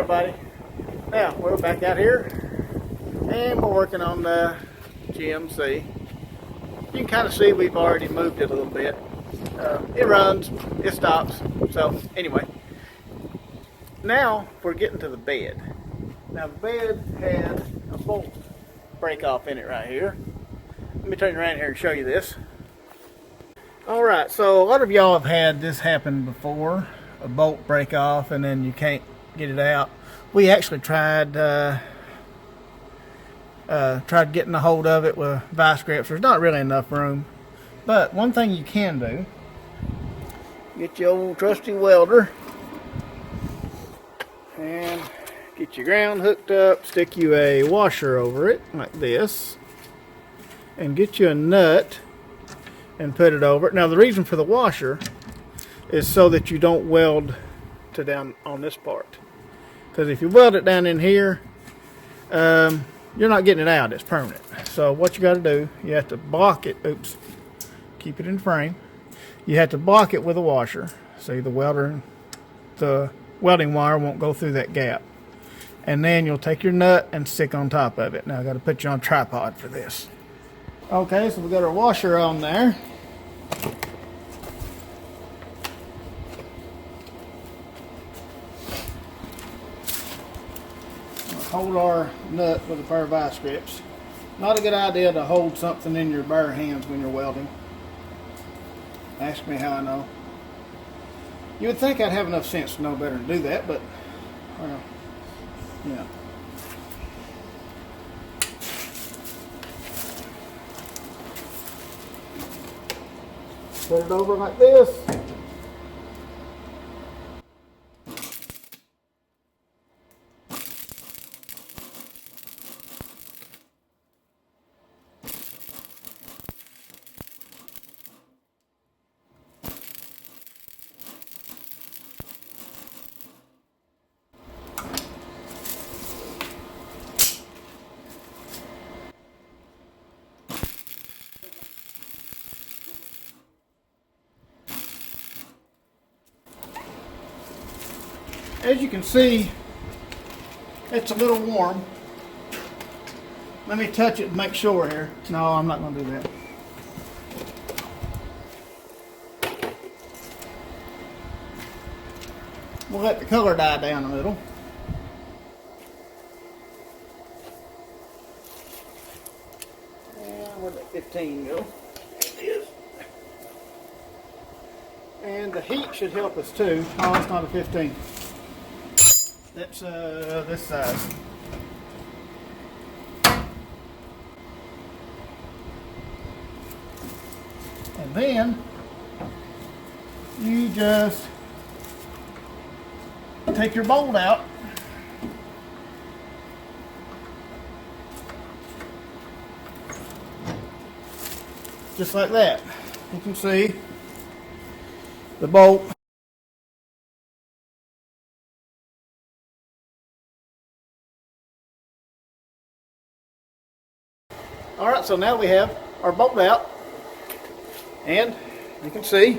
everybody. Now we're back out here and we're working on the GMC. You can kind of see we've already moved it a little bit. It runs, it stops. So anyway, now we're getting to the bed. Now the bed had a bolt break off in it right here. Let me turn around here and show you this. Alright, so a lot of y'all have had this happen before. A bolt break off and then you can't get it out. We actually tried getting a hold of it with vice grips. There's not really enough room. But one thing you can do, get your old trusty welder and get your ground hooked up, stick you a washer over it like this, and get you a nut and put it over it. Now the reason for the washer is so that you don't weld to down on this part. Because if you weld it down in here, you're not getting it out. It's permanent. So what you got to do, you have to block it. Oops. Keep it in frame. You have to block it with a washer. See, the welding wire won't go through that gap. And then you'll take your nut and stick on top of it. Now I got to put you on a tripod for this. Okay, so we got our washer on there. Hold our nut with a pair of vice grips. Not a good idea to hold something in your bare hands when you're welding. Ask me how I know. You would think I'd have enough sense to know better to do that, but well, yeah. Put it over like this. As you can see, it's a little warm. Let me touch it and make sure here. No, I'm not going to do that. We'll let the color die down a little. And where'd that 15 go? There it is. And the heat should help us too. Oh, it's not a 15. That's this size. And then you just take your bolt out. Just like that. You can see the bolt. Alright, so now we have our bolt out, and you can see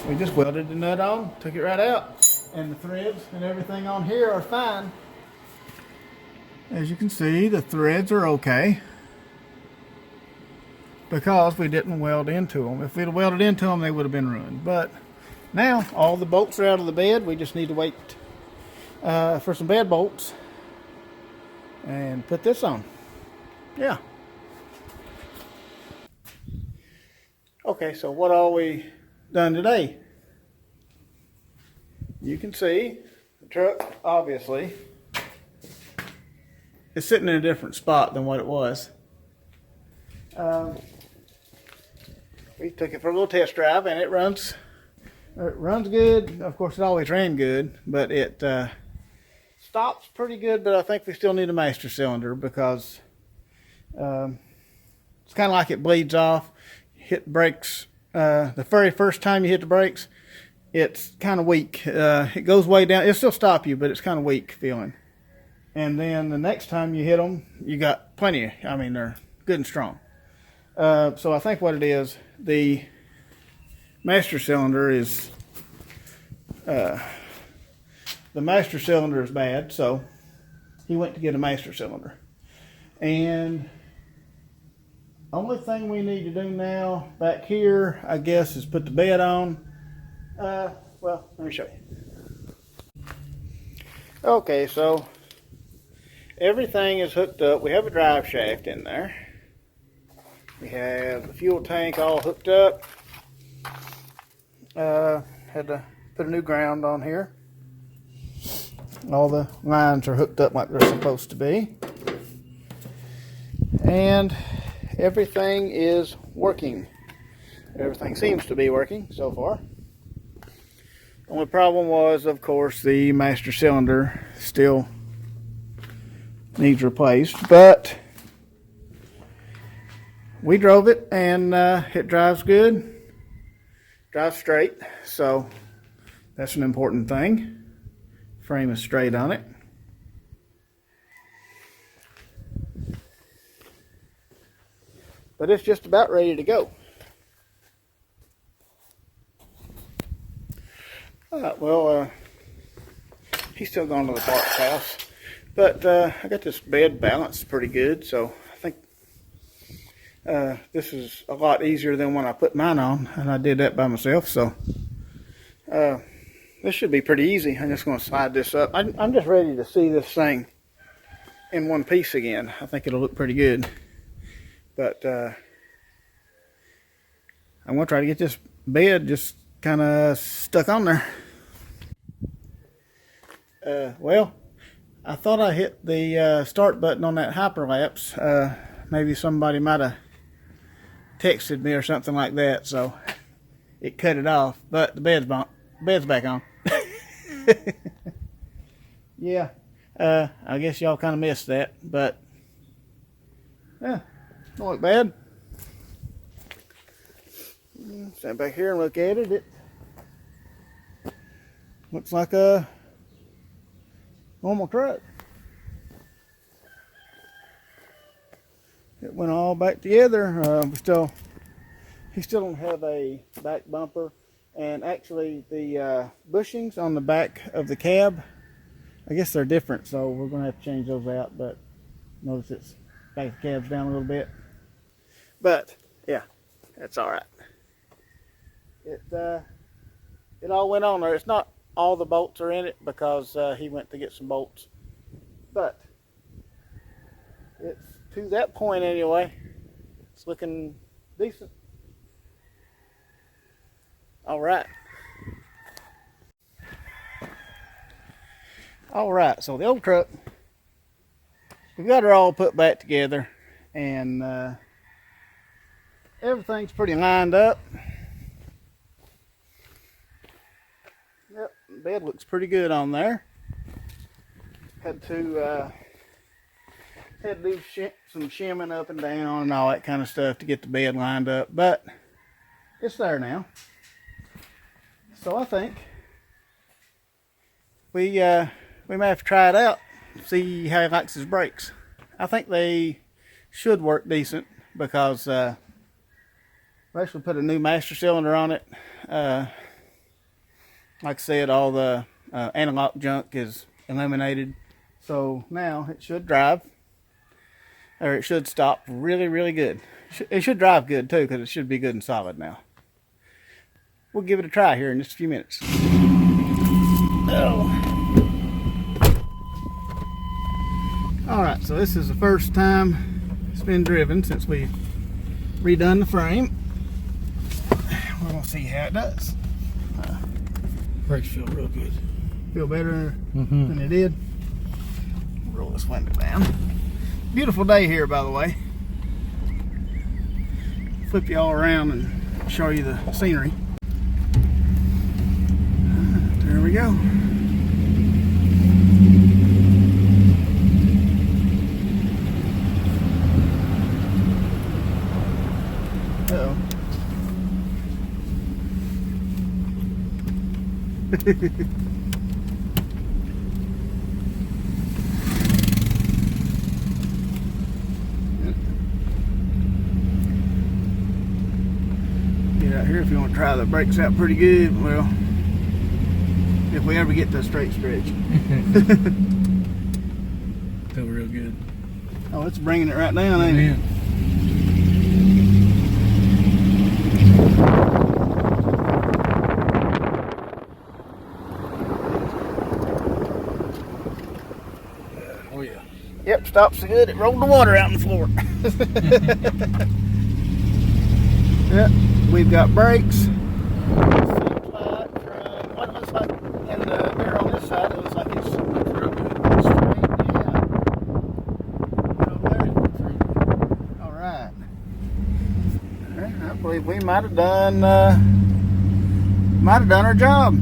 we just welded the nut on, took it right out, and the threads and everything on here are fine. As you can see, the threads are okay because we didn't weld into them. If we'd have welded into them, they would have been ruined. But now all the bolts are out of the bed. We just need to wait for some bed bolts and put this on. Yeah. Okay, so what all we done today? You can see the truck obviously is sitting in a different spot than what it was. We took it for a little test drive and it runs good. Of course it always ran good, but it stops pretty good, but I think we still need a master cylinder because it's kind of like it bleeds off. Hit brakes, the very first time you hit the brakes, it's kind of weak. It goes way down. It'll still stop you, but it's kind of weak feeling. And then the next time you hit them, you got plenty. I mean, they're good and strong. So I think what it is, the master cylinder is the master cylinder is bad, so he went to get a master cylinder. And only thing we need to do now back here, I guess, is put the bed on. Well, let me show you. Okay, so everything is hooked up. We have a drive shaft in there. We have the fuel tank all hooked up. Had to put a new ground on here. All the lines are hooked up like they're supposed to be. And everything is working. Everything seems to be working so far. Only problem was, of course, the master cylinder still needs replaced, but we drove it and it drives good, drives straight, so that's an important thing. Frame is straight on it. But it's just about ready to go. Well, he's still going to the Parks house, but I got this bed balanced pretty good, so I think this is a lot easier than when I put mine on, and I did that by myself, so this should be pretty easy. I'm just going to slide this up. I'm just ready to see this thing in one piece again. I think it'll look pretty good, but I'm going to try to get this bed just kind of stuck on there. Well, I thought I hit the start button on that hyperlapse. Maybe somebody might have texted me or something like that, so it cut it off. But the bed's back on. Yeah, I guess y'all kind of missed that, but yeah, don't look bad. Stand back here and look at it. It looks like a normal truck. It went all back together. He still don't have a back bumper, and actually the bushings on the back of the cab, I guess they're different, so we're going to have to change those out. But notice it's back of the cab's down a little bit. But yeah, that's all right. It all went on there. It's not all the bolts are in it because he went to get some bolts, but it's to that point anyway. It's looking decent. All right. All right. So the old truck, we've got her all put back together, and everything's pretty lined up. Yep, the bed looks pretty good on there. Had to do some shimming up and down and all that kind of stuff to get the bed lined up, but it's there now. So I think we may have to try it out, see how he likes his brakes. I think they should work decent because we actually put a new master cylinder on it. Like I said, all the analog junk is eliminated, so now it should drive, or it should stop really, really good. It should drive good too, because it should be good and solid now. We'll give it a try here in just a few minutes. Oh. Alright, so this is the first time it's been driven since we redone the frame. We're going to see how it does. Brakes feel real good. Feel better than they did. Roll this window down. Beautiful day here, by the way. Flip you all around and show you the scenery. There we go. Uh-oh. Get out here if you want to try the brakes out pretty good. Well, if we ever get to a straight stretch. Feel real good. Oh, it's bringing it right down, ain't it? Oh yeah. Yep, stops so good it rolled the water out on the floor. Yep, we've got brakes. Seems like from what it looks like, and there on this side, it looks like it's real good. Straight, yeah. Real good. All right. I believe we might have done our job.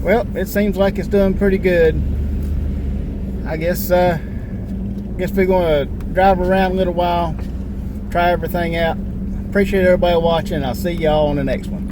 Well, it seems like it's done pretty good. I guess we're going to drive around a little while, try everything out. Appreciate everybody watching. I'll see y'all on the next one.